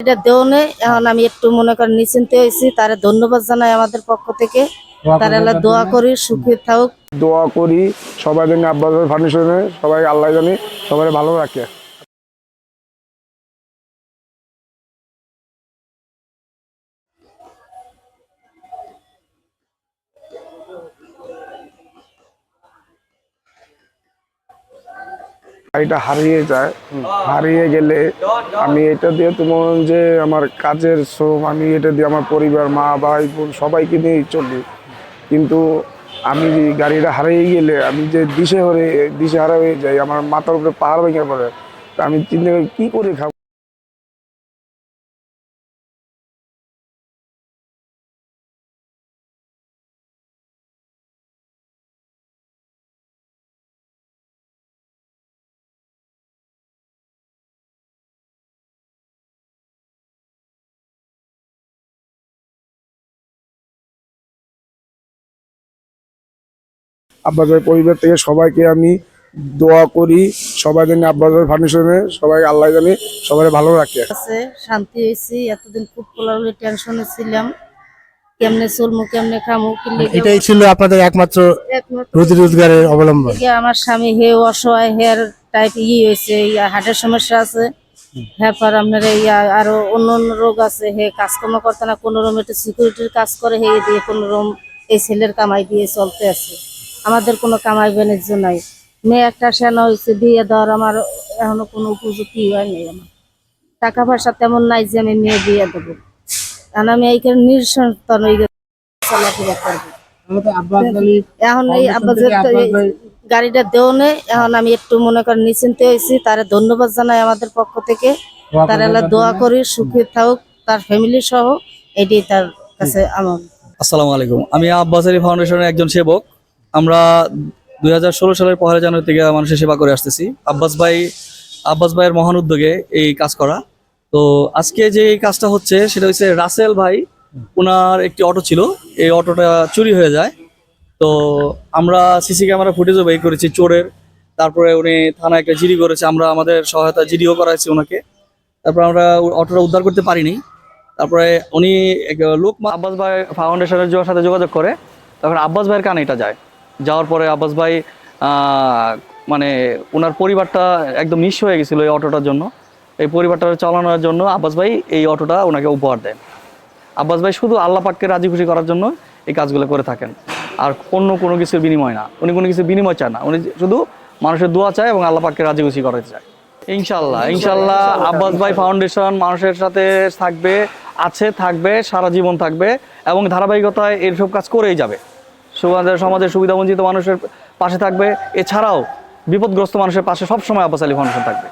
এটা দেও নেই। এখন আমি একটু মনে করেন নিশ্চিন্তে হয়েছি, তারা ধন্যবাদ জানাই আমাদের পক্ষ থেকে। তারা দোয়া করি সুখী থাকুক। দোয়া করি সবাই জানি আব্বাস ফাউন্ডেশনে সবাই আল্লাহ জানি সবাই ভালো রাখে। এটা হারিয়ে যায়, হারিয়ে গেলে আমি এটা দিয়ে তোমার যে আমার কাজের শ্রম, আমি এটা দিয়ে আমার পরিবার মা ভাই বোন সবাইকে নিয়েই চলি। কিন্তু আমি গাড়িটা হারিয়ে গেলে আমি যে দিশেহারা হয়ে যাই, আমার মাথার উপরে পাহাড় ভেঙে পড়ে। তা আমি চিন্তা করি কি করে খাবো। আব্বাস ভাই পরিবার থেকে সবাইকে আমি দোয়া করি সবাই জানি আব্বাস ভাই ফাউন্ডেশনে সবাই আল্লাহ জানি সবাই ভালো রাখে। আছে শান্তি হয়েছি। এতদিন খুব পোলাগুলি টেনশনে ছিলাম, কেমনে চলমু কেমনে খামু। এটাই ছিল আপনাদের একমাত্র রুজি রোজগারের অবলম্বন। আমার স্বামী হে অসহায়, হেয়ার টাইপ হয়েছে, হার্টের সমস্যা আছে। হ্যাঁ, পর আপনার আরো অন্য অন্য রোগ আছে। হে কাজকর্ম করতে না, কোনো রকম একটু সিকিউরিটির কাজ করে, হে দিয়ে কোনো রকম এই ছেলের কামাই দিয়ে চলতে আছে। আমাদের কোনো কামাই বাণিজ্য নাই। মেয়ে একটা সেনা হয়েছে, বিয়ে দেওয়ার আমার এখনো কোনো উপযুক্তি হয়নি। আমার টাকা পয়সা তেমন নাই যে আমি মেয়ে বিয়ে দেবো। কারণ আমি এইখানে নিঃসন্তান হয়ে গেছি, চলাফেরা করবো। এখন এই আব্বাসের গাড়িটা দেও নেই। এখন আমি একটু মনে করেন নিশ্চিন্তে হয়েছি, তারা ধন্যবাদ জানাই আমাদের পক্ষ থেকে। তারা দোয়া করি সুখী থাকুক তার ফ্যামিলি সহ, এটাই তার কাছে আমার। আসসালামু আলাইকুম। আমি আব্বাস আলী ফাউন্ডেশনের একজন সেবক। আমরা 2016 সালের 1 জানুয়ারি থেকে মানুষের সেবা করে আসতেছি। আব্বাস ভাইয়ের মহান উদ্যোগে এই কাজ করা। তো আজকে যে এই কাজটা হচ্ছে সেটা হচ্ছে রাসেল ভাই, ওনার একটি অটো ছিল, এই অটোটা চুরি হয়ে যায়। তো আমরা সিসি ক্যামেরা ফুটেজও বের করেছি চোরের। তারপরে উনি থানায় একটা জিডি করেছে, আমরা আমাদের সহায়তা জিডিও করাইছি ওনাকে। তারপর আমরা অটোটা উদ্ধার করতে পারিনি। তারপরে উনি লোক আব্বাস ভাই ফাউন্ডেশনের সাথে যোগাযোগ করে, তখন আব্বাস ভাইয়ের কানে এটা যায়। যাওয়ার পরে আব্বাস ভাই মানে ওনার পরিবারটা একদম নিঃস্ব হয়ে গেছিলো এই অটোটার জন্য। এই পরিবারটা চালানোর জন্য আব্বাস ভাই এই অটোটা ওনাকে উপহার দেন। আব্বাস ভাই শুধু আল্লাহ পাককে রাজি খুশি করার জন্য এই কাজগুলো করে থাকেন, আর কোনো কিছুর বিনিময় না। উনি কোনো কিছুর বিনিময় চান না, উনি শুধু মানুষের দোয়া চায় এবং আল্লাহ পাককে রাজি খুশি করাতে চায়। ইনশাল্লাহ আব্বাস ভাই ফাউন্ডেশন মানুষের সাথে থাকবে সারা জীবন থাকবে এবং ধারাবাহিকতায় এইসব কাজ করেই যাবে। সমাজের সুবিধাবঞ্চিত মানুষের পাশে থাকবে, এছাড়াও বিপদগ্রস্ত মানুষের পাশে সবসময় আব্বাস আলী ফাউন্ডেশন থাকবে।